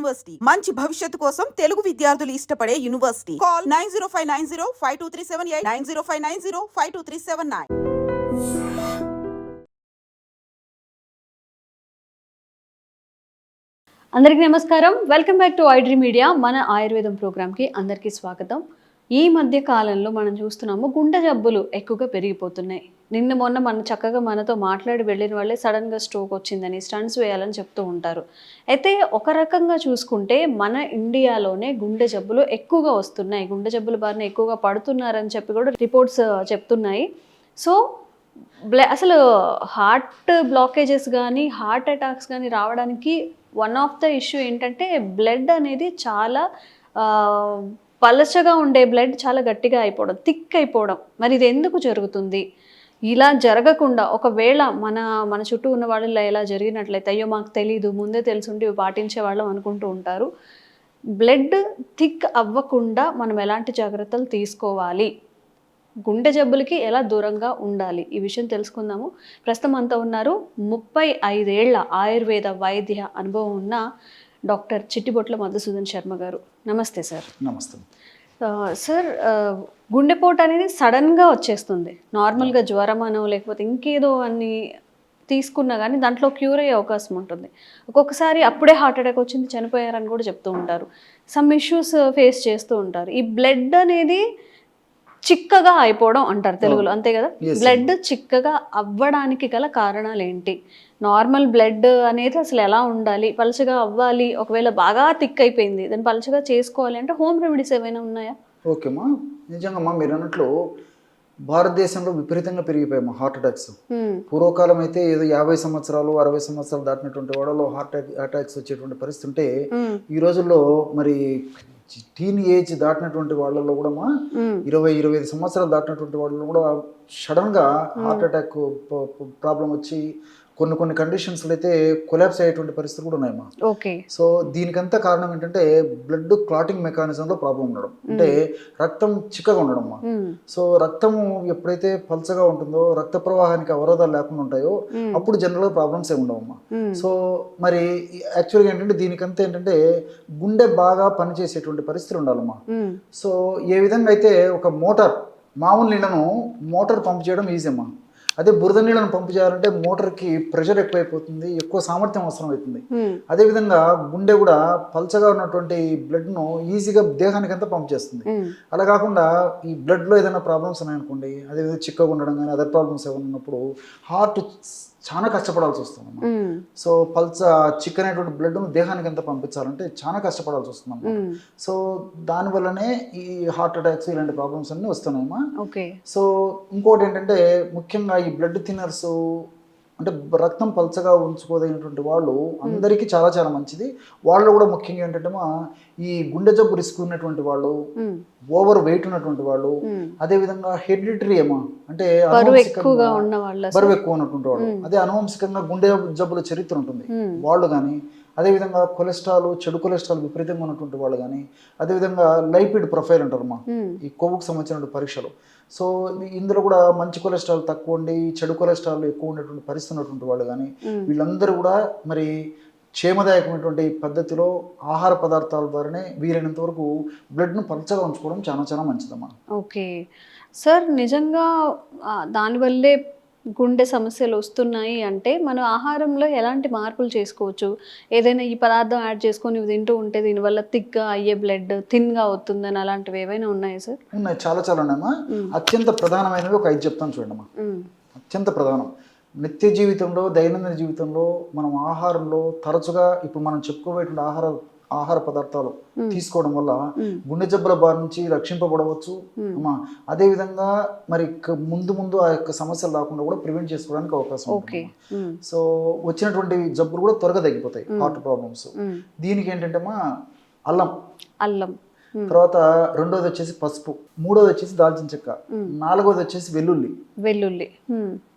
University మంచి భవిష్యత్తు కోసం తెలుగు విద్యార్థులు ఇష్టపడే యూనివర్సిటీ. కాల్ 9059052378 9059052379. అందరికీ నమస్కారం. Welcome back to iDream media. మన ఆయుర్వేదం ప్రోగ్రామ్కి అందరికీ స్వాగతం. ఈ మధ్య కాలంలో మనం చూస్తున్నాము గుండె జబ్బులు ఎక్కువగా పెరిగిపోతున్నాయి. నిన్న మొన్న చక్కగా మనతో మాట్లాడి వెళ్ళిన వాళ్ళే సడన్గా స్ట్రోక్ వచ్చిందని, స్టంట్స్ వేయాలని చెప్తూ ఉంటారు. అయితే ఒక రకంగా చూసుకుంటే మన ఇండియాలోనే గుండె జబ్బులు ఎక్కువగా వస్తున్నాయి, గుండె జబ్బుల బారిన ఎక్కువగా పడుతున్నారని చెప్పి కూడా రిపోర్ట్స్ చెప్తున్నాయి. సో అసలు హార్ట్ బ్లాకేజెస్ కానీ హార్ట్ అటాక్స్ కానీ రావడానికి వన్ ఆఫ్ ద ఇష్యూ ఏంటంటే బ్లడ్ అనేది చాలా పలచగా ఉండే బ్లడ్ చాలా గట్టిగా అయిపోవడం, థిక్ అయిపోవడం. మరి ఇది ఎందుకు జరుగుతుంది? ఇలా జరగకుండా ఒకవేళ మన చుట్టూ ఉన్న వాళ్ళలో ఎలా జరిగినట్లయితే అయ్యో మాకు తెలీదు, ముందే తెలుసుంటే ఇవి పాటించే వాళ్ళం అనుకుంటూ ఉంటారు. బ్లడ్ థిక్ అవ్వకుండా మనం ఎలాంటి జాగ్రత్తలు తీసుకోవాలి, గుండె జబ్బులకి ఎలా దూరంగా ఉండాలి, ఈ విషయం తెలుసుకుందాము. ప్రస్తుతం అంతా ఉన్నారు 35 ఏళ్ల ఆయుర్వేద వైద్య అనుభవం ఉన్న డాక్టర్ చిట్టిబొట్ల మధుసూదన్ శర్మ గారు. నమస్తే సార్. నమస్తే సార్. గుండెపోటు అనేది సడన్గా వచ్చేస్తుంది. నార్మల్గా జ్వరం అనో లేకపోతే ఇంకేదో అన్ని తీసుకున్నా కానీ దాంట్లో క్యూర్ అయ్యే అవకాశం ఉంటుంది. ఒక్కొక్కసారి అప్పుడే హార్ట్ అటాక్ వచ్చింది చనిపోయారని కూడా చెప్తూ ఉంటారు. సమ్ ఇష్యూస్ ఫేస్ చేస్తూ ఉంటారు. ఈ బ్లడ్ అనేది చిక్కగా అయిపోవడం అంటారు తెలుగులో, అంతే కదా? బ్లడ్ చిక్కగా అవ్వడానికి గల కారణాలు ఏంటి? నార్మల్ బ్లడ్ అనేది అసలు ఎలా ఉండాలి, పలుచగా అవ్వాలి, ఒకవేళ బాగా థిక్ అయిపోయింది దాన్ని పలుచగా చేసుకోవాలి అంటే హోమ్ రెమెడీస్ ఏమైనా ఉన్నాయా? ఓకేమ్మా, నిజంగా మీరు అన్నట్లు భారతదేశంలో విపరీతంగా పెరిగిపోయామ్మా హార్ట్ అటాక్స్. పూర్వకాలం అయితే ఏదో 50 సంవత్సరాలు 60 సంవత్సరాలు దాటినటువంటి వాళ్ళలో హార్ట్ అటాక్స్ వచ్చేటువంటి పరిస్థితి ఉంటే ఈ రోజుల్లో మరి టీన్ ఏజ్ దాటినటువంటి వాళ్ళలో కూడా 20-25 సంవత్సరాలు దాటినటువంటి వాళ్ళలో కూడా సడన్గా హార్ట్ అటాక్ ప్రాబ్లం వచ్చి కొన్ని కండిషన్స్లో అయితే కొలాప్స్ అయ్యేటువంటి పరిస్థితులు కూడా ఉన్నాయమ్మా. ఓకే. సో దీనికంతా కారణం ఏంటంటే బ్లడ్ క్లాటింగ్ మెకానిజంలో ప్రాబ్లం ఉండడం, అంటే రక్తం చిక్కగా ఉండడం. సో రక్తము ఎప్పుడైతే పల్చగా ఉంటుందో, రక్త ప్రవాహానికి అవరోధాలు లేకుండా ఉంటాయో అప్పుడు జనరల్గా ప్రాబ్లమ్స్ ఏమి ఉండవమ్మా. సో మరి యాక్చువల్గా ఏంటంటే దీనికంతా ఏంటంటే గుండె బాగా పనిచేసేటువంటి పరిస్థితులు ఉండాలమ్మా. సో ఏ విధంగా అయితే ఒక మామూలు నీళ్ళను మోటార్ పంప్ చేయడం ఈజీ అమ్మా. అదే బురద నీళ్ళను పంపు చేయాలంటే మోటార్కి ప్రెషర్ ఎక్కువైపోతుంది, ఎక్కువ సామర్థ్యం అవసరం అవుతుంది. అదేవిధంగా గుండె కూడా పల్చగా ఉన్నటువంటి బ్లడ్ను ఈజీగా దేహానికి అంతా పంప్ చేస్తుంది. అలా కాకుండా ఈ బ్లడ్లో ఏదైనా ప్రాబ్లమ్స్ ఉన్నాయనుకోండి, అదేవిధంగా చిక్కగా ఉండడం కానీ అదర్ ప్రాబ్లమ్స్ ఏమైనా ఉన్నప్పుడు హార్ట్ చాలా కష్టపడాల్సి వస్తుంది. సో చిక్కనటువంటి బ్లడ్ను దేహానికి అంతా పంపించాలంటే చాలా కష్టపడాల్సి వస్తుంది. సో దానివల్లనే ఈ హార్ట్ అటాక్స్ ఇలాంటి ప్రాబ్లమ్స్ అన్నీ వస్తున్నాయమ్మా. సో ఇంకోటి ఏంటంటే ముఖ్యంగా ఈ బ్లడ్ థిన్నర్స్ అంటే రక్తం పల్చగా ఉంచుకోదగినటువంటి వాళ్ళు అందరికీ చాలా చాలా మంచిది. వాళ్ళు కూడా ముఖ్యంగా ఏంటంటే ఈ గుండె జబ్బు రిస్క్ ఉన్నటువంటి వాళ్ళు, ఓవర్ వెయిట్ ఉన్నటువంటి వాళ్ళు, అదేవిధంగా హెరిడిటరీ ఏమో అంటే బరువు ఎక్కువ ఉన్నటువంటి వాళ్ళు, అదే అనువంశికంగా గుండె జబ్బుల చరిత్ర ఉంటుంది వాళ్ళు కానీ, అదేవిధంగా చెడు కొలెస్ట్రాల్ విపరీతంగా ఉన్నటువంటి వాళ్ళు కానీ, అదేవిధంగా లైపిడ్ ప్రొఫైల్ అంటారమ్మా, ఈ కొవ్వుకు సంబంధించిన పరీక్షలు. సో ఇందులో కూడా మంచి కొలెస్ట్రాల్ తక్కువ ఉండి చెడు కొలెస్ట్రాల్ ఎక్కువ ఉండేటువంటి పరిస్థితి ఉన్నటువంటి వాళ్ళు కానీ వీళ్ళందరూ కూడా మరి క్షేమదాయకమైనటువంటి పద్ధతిలో ఆహార పదార్థాల ద్వారానే వీలైనంత వరకు బ్లడ్ను పలచగా ఉంచుకోవడం చాలా చాలా మంచిదమ్మా. Okay sir. నిజంగా దానివల్లే గుండె సమస్యలు వస్తున్నాయి అంటే మనం ఆహారంలో ఎలాంటి మార్పులు చేసుకోవచ్చు? ఏదైనా ఈ పదార్థం యాడ్ చేసుకొని తింటూ ఉంటే దీనివల్ల థిక్గా అయ్యే బ్లడ్ థిన్గా అవుతుందని అలాంటివి ఏవైనా ఉన్నాయా సార్? ఉన్నాయి, చాలా చాలా ఉన్నాయమ్మా. అత్యంత ప్రధానమైనవి ఒక 5 చెప్తాను చూడమ్మా. అత్యంత ప్రధానం నిత్య జీవితంలో, దైనందిన జీవితంలో మనం ఆహారంలో తరచుగా ఇప్పుడు మనం చెప్పుకోబోయేటువంటి ఆహార పదార్థాలు తీసుకోవడం వల్ల గుండె జబ్బుల బారి నుంచి రక్షింపబడవచ్చు. అదేవిధంగా మరి ముందు ఆ యొక్క సమస్యలు రాకుండా కూడా ప్రివెంట్ చేసుకోవడానికి అవకాశం ఉంటుంది. సో వచ్చినటువంటి జబ్బులు కూడా త్వరగా తగ్గిపోతాయి, హార్ట్ ప్రాబ్లమ్స్. దీనికి ఏంటంటే అల్లం, తర్వాత రెండోది వచ్చేసి పసుపు, మూడోది వచ్చేసి దాల్చిన చెక్క, నాలుగోది వచ్చేసి వెల్లుల్లి,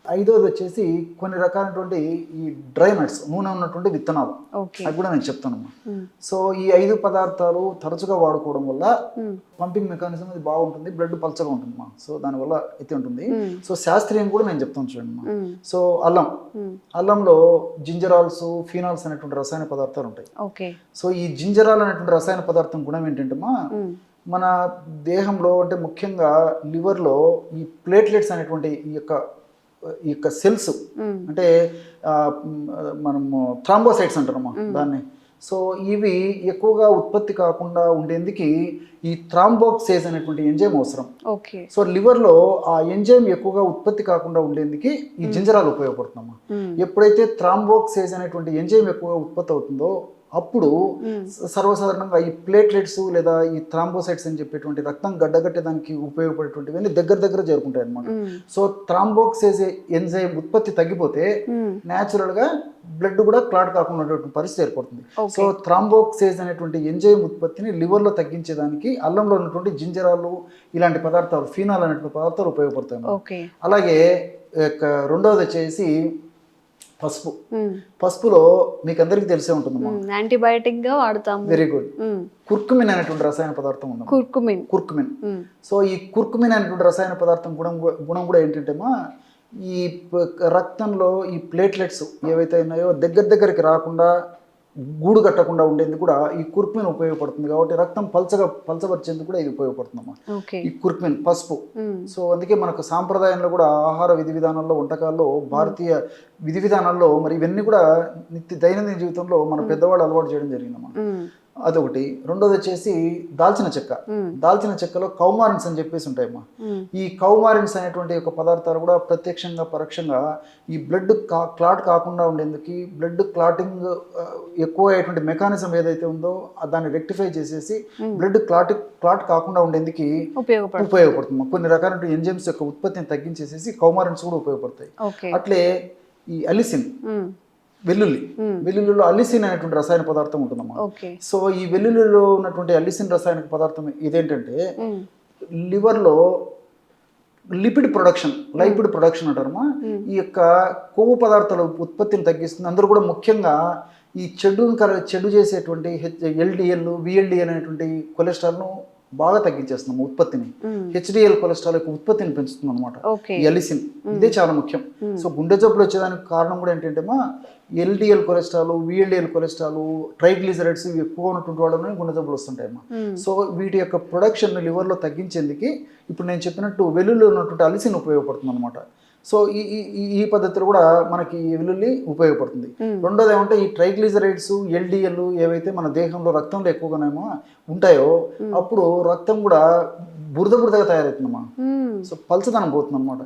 ఐదోది వచ్చేసి కొన్ని రకాలైనటువంటి ఈ డ్రై నట్స్, నూనె ఉన్నటువంటి విత్తనాలు, ఓకే. అది కూడా నేను చెప్తానమ్మా. సో ఈ 5 పదార్థాలు తరచుగా వాడుకోవడం వల్ల పంపింగ్ మెకానిజం అది బాగుంటుంది, బ్లడ్ పల్చగా ఉంటుందమ్మా. సో దానివల్ల అయితే ఉంటుంది. సో శాస్త్రీయం కూడా నేను చెప్తాను చూడండి అమ్మా. సో అల్లంలో జింజరాల్స్, ఫీనాల్స్ అనేటువంటి రసాయన పదార్థాలు ఉంటాయి. ఓకే. సో ఈ జింజరాల్ అనేటువంటి రసాయన పదార్థం గుణం ఏంటంటే మన దేహంలో అంటే ముఖ్యంగా లివర్లో ఈ ప్లేట్లెట్స్ అనేటువంటి ఈ యొక్క సెల్స్ అంటే మనము థ్రాంబోసైట్స్ అంటారమ్మా దాన్ని. సో ఇవి ఎక్కువగా ఉత్పత్తి కాకుండా ఉండేందుకు ఈ థ్రాంబోక్సేజ్ అనేటువంటి ఎంజైమ్ అవసరం. ఓకే. సో లివర్లో ఆ ఎంజైమ్ ఎక్కువగా ఉత్పత్తి కాకుండా ఉండేందుకు ఈ జింజరాలు ఉపయోగపడుతుందమ్మా. ఎప్పుడైతే థ్రాంబోక్సేజ్ అనేటువంటి ఎంజైమ్ ఎక్కువగా ఉత్పత్తి అవుతుందో అప్పుడు సర్వసాధారణంగా ఈ ప్లేట్లెట్స్ లేదా ఈ థ్రాంబోసైట్స్ అని చెప్పేటువంటి రక్తం గడ్డగట్టేదానికి ఉపయోగపడేటువంటివన్నీ దగ్గర చేరుకుంటాయి అనమాట. సో థ్రాంబోక్సేజ్ ఎంజైమ్ ఉత్పత్తి తగ్గిపోతే న్యాచురల్ గా బ్లడ్ కూడా క్లాట్ కాకుండా ఉండేటువంటి పరిస్థితి ఏర్పడుతుంది. సో థ్రాంబోక్సేజ్ అనేటువంటి ఎంజైమ్ ఉత్పత్తిని లివర్ లో తగ్గించేదానికి అల్లంలో ఉన్నటువంటి జింజరాలు ఇలాంటి పదార్థాలు, ఫీనాల్ అనేటువంటి పదార్థాలు ఉపయోగపడతాయి. అలాగే రెండవది వచ్చేసి పసుపులో మీకు అందరికి తెలిసే ఉంటుంది, యాంటీబయాటిక్ గా వాడతాం. Very good. కుర్కుమిన్ అనేటువంటి రసాయన పదార్థం ఉంది, కుర్కుమిన్. సో ఈ కుర్కుమిన్ అనేటువంటి రసాయన పదార్థం గుణం కూడా ఏంటంటే ఈ రక్తంలో ఈ ప్లేట్లెట్స్ ఏవైతే ఉన్నాయో దగ్గరికి రాకుండా, గూడు కట్టకుండా ఉండేందుకు కూడా ఈ కుర్కుమిన్ ఉపయోగపడుతుంది. కాబట్టి రక్తం పల్చబరిచేందుకు కూడా ఇది ఉపయోగపడుతుందమ్మా ఈ కుర్కుమిన్, పసుపు. సో అందుకే మనకు సాంప్రదాయంలో కూడా ఆహార విధి విధానాల్లో, వంటకాల్లో, భారతీయ విధి విధానాల్లో మరి ఇవన్నీ కూడా దైనందిన జీవితంలో మన పెద్దవాళ్ళు అలవాటు చేయడం జరిగిందమ్మా. అదొకటి. రెండోది వచ్చేసి దాల్చిన చెక్కలో కౌమారిన్స్ అని చెప్పేసి ఉంటాయమ్మా. ఈ కౌమారిన్స్ అనేటువంటి ఒక పదార్థాలు కూడా ప్రత్యక్షంగా పరోక్షంగా ఈ బ్లడ్ క్లాట్ కాకుండా ఉండేందుకు, బ్లడ్ క్లాటింగ్ ఎక్కువ అయ్యేటువంటి మెకానిజం ఏదైతే ఉందో దాన్ని రెక్టిఫై చేసేసి బ్లడ్ క్లాట్ కాకుండా ఉండేందుకు ఉపయోగపడుతుంది. కొన్ని రకాల ఎంజైమ్స్ యొక్క ఉత్పత్తిని తగ్గించేసేసి కౌమారిన్స్ కూడా ఉపయోగపడతాయి. అట్లే ఈ అలిసిన్, వెల్లుల్లిలో అలిసిన్ అనేటువంటి రసాయన పదార్థం ఉంటుందమ్మా. సో ఈ వెల్లుల్లిలో ఉన్నటువంటి అలిసిన్ రసాయనిక పదార్థం ఇదేంటంటే లివర్ లో లిపిడ్ ప్రొడక్షన్ అంటారమ్మా. ఈ యొక్క కొవ్వు పదార్థాల ఉత్పత్తిని తగ్గిస్తుంది. అందరూ కూడా ముఖ్యంగా ఈ చెడు చేసేటువంటి ఎల్డిఎల్, విఎల్డిఎల్ అనేటువంటి కొలెస్ట్రాల్ను బాగా తగ్గించేస్తున్నాము, ఉత్పత్తిని. హెచ్డిఎల్ కొలెస్ట్రాల్ యొక్క ఉత్పత్తిని పెంచుతుంది అనమాట ఈ అలిసిన్. ఇదే చాలా ముఖ్యం. సో గుండె జబ్బులు వచ్చేదానికి కారణం కూడా ఏంటంటే LDL cholesterol, VLDL cholesterol, triglycerides ఇవి ఎక్కువ ఉన్నటువంటి వాళ్ళని గుండె జబ్బులు వస్తుంటాయమ్మా. సో వీటి యొక్క ప్రొడక్షన్ లివర్లో తగ్గించేందుకు ఇప్పుడు నేను చెప్పినట్టు వెల్లుల్లి ఉన్నటువంటి అలిసిన్ ఉపయోగపడుతుంది అనమాట. సో ఈ పద్ధతిలో కూడా మనకి వెల్లుల్లి ఉపయోగపడుతుంది. రెండోది ఏమంటే ఈ ట్రైగ్లిజరైడ్స్, ఎల్డిఎల్ ఏవైతే మన దేహంలో రక్తంలో ఎక్కువగానేమో ఉంటాయో అప్పుడు రక్తం కూడా బురదగా తయారవుతుందమ్మా. సో పల్చదనం పోతుంది అనమాట.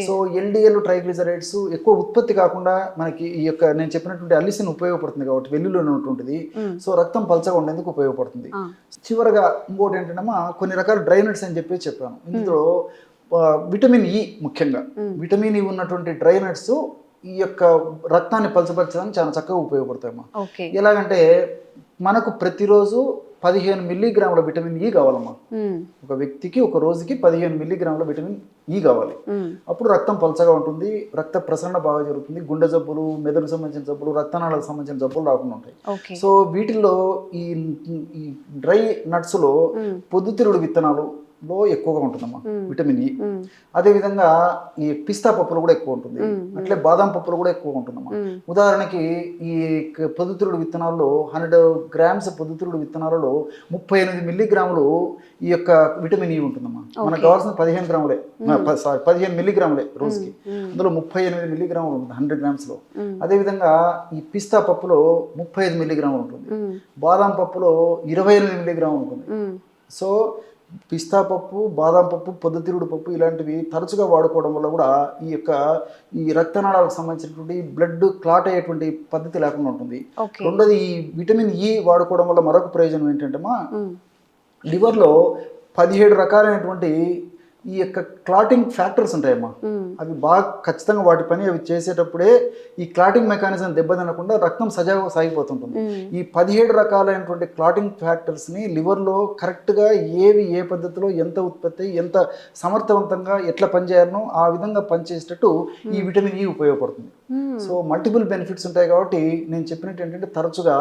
సో ఎల్డిఎల్, ట్రైగ్లిజరైడ్స్ ఎక్కువ ఉత్పత్తి కాకుండా మనకి ఈ యొక్క నేను చెప్పినటువంటి అలిసిన్ ఉపయోగపడుతుంది కాబట్టి వెల్లుల్లి ఉన్నటువంటిది. సో రక్తం పల్చగా ఉండేందుకు ఉపయోగపడుతుంది. చివరగా ఇంకోటి ఏంటంటే కొన్ని రకాల డ్రై నట్స్ అని చెప్పాను. ఇందులో విటమిన్ ఇ, ముఖ్యంగా విటమిన్ ఇ ఉన్నటువంటి డ్రై నట్స్ ఈ యొక్క రక్తాన్ని పలచపరచడానికి చాలా చక్కగా ఉపయోగపడతాయమ్మా. ఎలాగంటే మనకు ప్రతిరోజు 15 మిల్లీగ్రాముల విటమిన్ ఇ కావాలమ్మా. ఒక వ్యక్తికి ఒక రోజుకి 15 మిల్లీగ్రాముల విటమిన్ ఇ కావాలి. అప్పుడు రక్తం పలచగా ఉంటుంది, రక్త ప్రసరణ బాగా జరుగుతుంది, గుండె జబ్బులు, మెదడుకు సంబంధించిన జబ్బులు, రక్తనాళాలకు సంబంధించిన జబ్బులు రాకుండా ఉంటాయి. సో వీటిల్లో ఈ డ్రై నట్స్ లో పొద్దుతిరుగుడు విత్తనాలు లో ఎక్కువగా ఉంటుందమ్మా విటమిన్ ఇ. అదే విధంగా ఈ పిస్తా పప్పులు కూడా ఎక్కువ ఉంటుంది, అట్లే బాదం పప్పులు కూడా ఎక్కువ ఉంటుందమ్మా. ఉదాహరణకి ఈ పొద్దుతిరుగుడు విత్తనాల్లో 100 గ్రామ్స్ పొద్దుతిరుగుడు విత్తనాలలో 38 మిల్లీగ్రాములు ఈ యొక్క విటమిన్ ఇ ఉంటుందమ్మా. మనకు కావాల్సిన 15 మిల్లీగ్రాములే రోజుకి, అందులో 38 మిల్లీగ్రాములు ఉంటుంది 100 గ్రామ్స్ లో. అదే విధంగా ఈ పిస్తా పప్పులో 35 మిల్లీగ్రాములు ఉంటుంది, బాదం పప్పులో 28 మిల్లీగ్రాములు ఉంటుంది. సో పిస్తా పప్పు, బాదం పప్పు, పొద్దుతిరుగుడు పప్పు ఇలాంటివి తరచుగా వాడుకోవడం వల్ల కూడా ఈ రక్తనాళాలకు సంబంధించినటువంటి బ్లడ్ క్లాట్ అయ్యేటువంటి పద్ధతి లేకుండా ఉంటుంది. రెండోది ఈ విటమిన్ ఇ వాడుకోవడం వల్ల మరొక ప్రయోజనం ఏంటంటే లివర్లో 17 రకాలైనటువంటి ఈ యొక్క క్లాటింగ్ ఫ్యాక్టర్స్ ఉంటాయమ్మా, అవి బాగా ఖచ్చితంగా వాటి పని అవి చేసేటప్పుడే ఈ క్లాటింగ్ మెకానిజం దెబ్బతినకుండా రక్తం సజావుగా సాగిపోతుంటుంది. ఈ 17 రకాలైనటువంటి క్లాటింగ్ ఫ్యాక్టర్స్ని లివర్లో కరెక్ట్గా ఏవి ఏ పద్ధతిలో ఎంత ఉత్పత్తి ఎంత సమర్థవంతంగా ఎట్లా పనిచేయాలనో ఆ విధంగా పనిచేసేటట్టు ఈ విటమిన్ ఈ ఉపయోగపడుతుంది. సో మల్టిపుల్ బెనిఫిట్స్ ఉంటాయి కాబట్టి నేను చెప్పినట్టు ఏంటంటే తరచుగా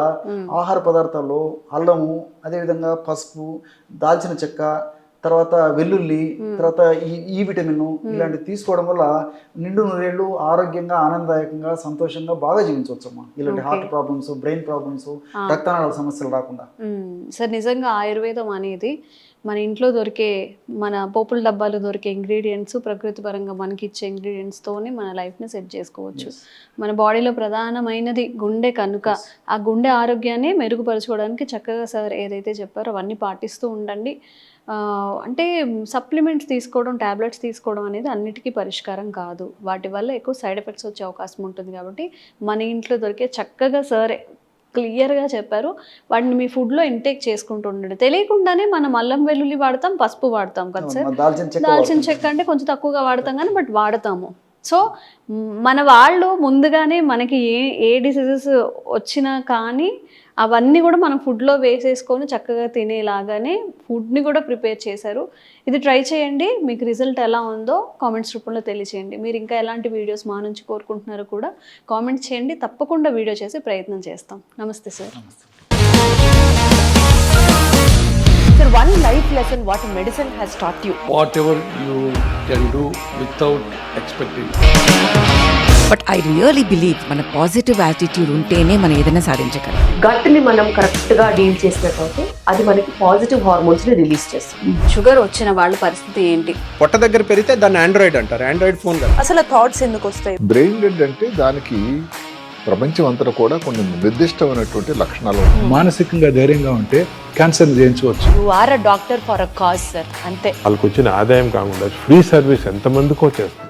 ఆహార పదార్థాల్లో అల్లము, అదేవిధంగా పసుపు, దాల్చిన చెక్క, తర్వాత వెల్లుల్లి, తర్వాత ఈ విటమిన్ ఇలాంటివి తీసుకోవడం వల్ల నిండు నూరేళ్ళు ఆరోగ్యంగా ఆనందదాయకంగా సంతోషంగా బాగా జీవించవచ్చు అమ్మా. ఇలాంటి హార్ట్ ప్రాబ్లమ్స్, బ్రెయిన్ ప్రాబ్లమ్స్, రక్తనాళాల సమస్యలు రాకుండా. సార్ నిజంగా ఆయుర్వేదం అనేది మన ఇంట్లో దొరికే మన పోపుల డబ్బాలు దొరికే ఇంగ్రీడియంట్స్, ప్రకృతి పరంగా మనకి ఇచ్చే ఇంగ్రీడియంట్స్తోనే మన లైఫ్ని సెట్ చేసుకోవచ్చు. మన బాడీలో ప్రధానమైనది గుండె కనుక ఆ గుండె ఆరోగ్యాన్ని మెరుగుపరచుకోవడానికి చక్కగా సార్ ఏదైతే చెప్పారో అవన్నీ పాటిస్తూ ఉండండి. అంటే సప్లిమెంట్స్ తీసుకోవడం, ట్యాబ్లెట్స్ తీసుకోవడం అనేది అన్నిటికీ పరిష్కారం కాదు. వాటి వల్ల ఎక్కువ సైడ్ ఎఫెక్ట్స్ వచ్చే అవకాశం ఉంటుంది. కాబట్టి మన ఇంట్లో దొరికే చక్కగా సార్ క్లియర్గా చెప్పారు, వాటిని మీ ఫుడ్లో ఇంటేక్ చేసుకుంటూ ఉండండి. తెలియకుండానే మనం అల్లం వెల్లుల్లి వాడతాం, పసుపు వాడతాం కదా సార్. దాల్చిన చెక్క అంటే కొంచెం తక్కువగా వాడతాం కానీ బట్ వాడతాము. సో మన వాళ్ళు ముందుగానే మనకి ఏ డిసీజెస్ వచ్చినా కానీ అవన్నీ కూడా మనం ఫుడ్లో వేసేసుకొని చక్కగా తినేలాగానే ఫుడ్ని కూడా ప్రిపేర్ చేశారు. ఇది ట్రై చేయండి, మీకు రిజల్ట్ ఎలా ఉందో కామెంట్స్ రూపంలో తెలియచేయండి. మీరు ఇంకా ఎలాంటి వీడియోస్ మా నుంచి కోరుకుంటున్నారో కూడా కామెంట్ చేయండి, తప్పకుండా వీడియో చేసి ప్రయత్నం చేస్తాం. నమస్తే sir. Sir, one life lesson what medicine has taught you. Whatever you can do without expecting. But I really believe మన పాజిటివ్ యాటిట్యూడ్ ఉంటేనే మనం ఏదైనా సాధించగలం. గట్ని మనం కరెక్ట్గా డీల్ చేసినట్లయితే అది మనకి పాజిటివ్ హార్మోన్స్ని రిలీజ్ చేస్తుంది. షుగర్ వచ్చిన వాళ్ళ పరిస్థితి ఏంటి? పొట్ట దగ్గర పెరిగితే దాన్ని ఆండ్రాయిడ్ అంటారు, ఆండ్రాయిడ్ ఫోన్ కాదు. అసలు థాట్స్ ఎందుకు వస్తాయి? బ్రెయిన్ డెడ్ అంటే దానికి ప్రపంచం అంతా కూడా కొన్ని నిర్దిష్టమైనటువంటి లక్షణాలు ఉంటాయి. మానసికంగా ధైర్యంగా ఉంటే క్యాన్సర్ జయించవచ్చు. You are a doctor for a cause sir, అంతే. వాళ్ళకి వచ్చిన ఆదాయం కాకుండా ఫ్రీ సర్వీస్ ఎంతమందికో చేస్తుంది.